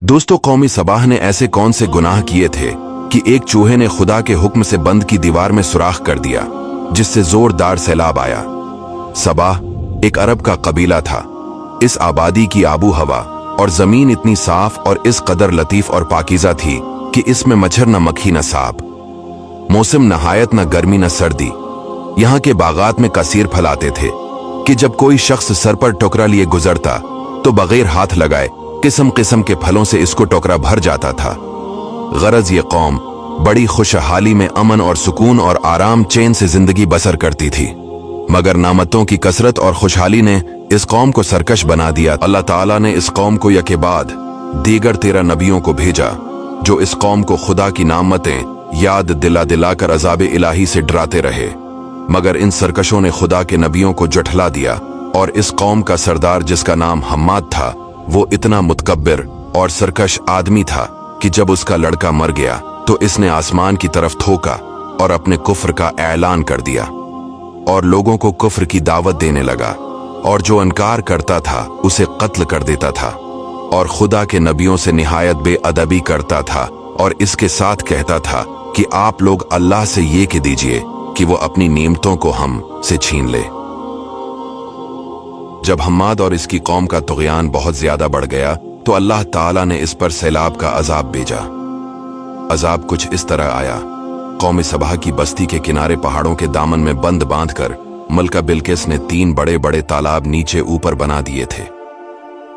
दोस्तों, कौमी सबाह ने ऐसे कौन से गुनाह किए थे कि एक चूहे ने खुदा के हुक्म से बंद की दीवार में सुराख कर दिया, जिससे जोरदार सैलाब आया। सबाह एक अरब का कबीला था। इस आबादी की आबू हवा और जमीन इतनी साफ और इस कदर लतीफ और पाकीज़ा थी कि इसमें मच्छर न मक्खी न सांप। मौसम नहायत न गर्मी न सर्दी। यहाँ के बागात में कसीर फलाते थे कि जब कोई शख्स सर पर टोकरा लिए गुजरता तो बगैर हाथ लगाए किस्म किस्म के फलों से इसको टोकरा भर जाता था। गरज ये कौम बड़ी खुशहाली में अमन और सुकून और आराम चैन से जिंदगी बसर करती थी, मगर नामतों की कसरत और खुशहाली ने इस कौम को सरकश बना दिया। अल्लाह ताला ने इस कौम को यके बाद दीगर 13 नबियों को भेजा, जो इस कौम को खुदा की नामतें याद दिला दिला कर अज़ाब इलाही से डराते रहे, मगर इन सरकशों ने खुदा के नबियों को जुठला दिया। और इस कौम का सरदार, जिसका नाम हम्माद था, वो इतना मुतकब्बिर और सरकश आदमी था कि जब उसका लड़का मर गया तो इसने आसमान की तरफ थूका और अपने कुफ्र का ऐलान कर दिया और लोगों को कुफ्र की दावत देने लगा, और जो इनकार करता था उसे कत्ल कर देता था, और खुदा के नबियों से निहायत बेअदबी करता था, और इसके साथ कहता था कि आप लोग अल्लाह से ये कह दीजिए कि वो अपनी नेमतों को हम से छीन ले। जब हम्माद और इसकी कौम का तुग़यान बहुत ज्यादा बढ़ गया तो अल्लाह ताला ने इस पर सैलाब का अजाब भेजा। अजाब कुछ इस तरह आया। कौमी सबाह की बस्ती के किनारे पहाड़ों के दामन में बंद बांधकर मलका बिल्किस ने 3 बड़े बड़े तालाब नीचे ऊपर बना दिए थे।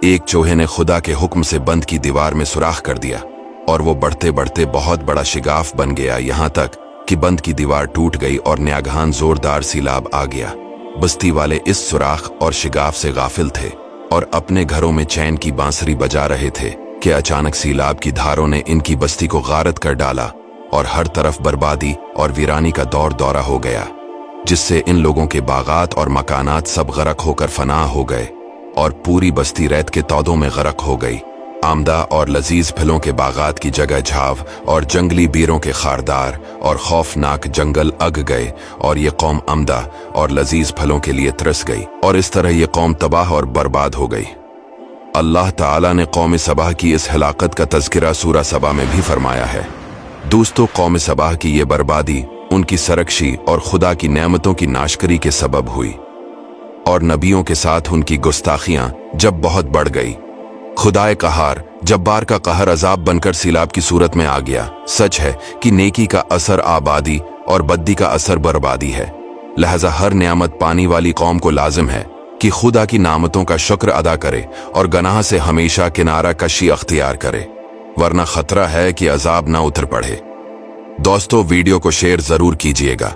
एक चूहे ने खुदा के हुक्म से बंद की दीवार में सुराख कर दिया और वो बढ़ते बढ़ते बहुत बड़ा शिगाफ बन गया, यहाँ तक कि बंद की दीवार टूट गई और न्यागहान जोरदार सैलाब आ गया। बस्ती वाले इस सुराख और शिगाफ से गाफिल थे और अपने घरों में चैन की बांसुरी बजा रहे थे कि अचानक सैलाब की धारों ने इनकी बस्ती को गारत कर डाला और हर तरफ बर्बादी और वीरानी का दौर दौरा हो गया, जिससे इन लोगों के बागात और मकानात सब गरक होकर फना हो गए और पूरी बस्ती रेत के तौदों में गरक हो गई। आमदा और लजीज फलों के बागात की जगह झाव और जंगली बीरों के खारदार और खौफनाक जंगल अग गए, और ये कौम आमदा और लजीज फलों के लिए तरस गई, और इस तरह ये कौम तबाह और बर्बाद हो गई। अल्लाह ताला ने कौम सबाह की इस हलाकत का तज़किरा सूरा सबा में भी फरमाया है। दोस्तों, कौम सबाह की ये बर्बादी उनकी सरकशी और खुदा की नेमतों की नाशकरी के सबब हुई, और नबियों के साथ उनकी गुस्ताखियां जब बहुत बढ़ गई। खुदाए कहार जब्बार का कहर अजाब बनकर सैलाब की सूरत में आ गया। सच है कि नेकी का असर आबादी और बद्दी का असर बर्बादी है। लिहाजा हर नियामत पानी वाली कौम को लाजिम है कि खुदा की नामतों का शुक्र अदा करे और गनाह से हमेशा किनारा कशी अख्तियार करे, वरना खतरा है कि अजाब ना उतर पड़े। दोस्तों, वीडियो को शेयर जरूर कीजिएगा।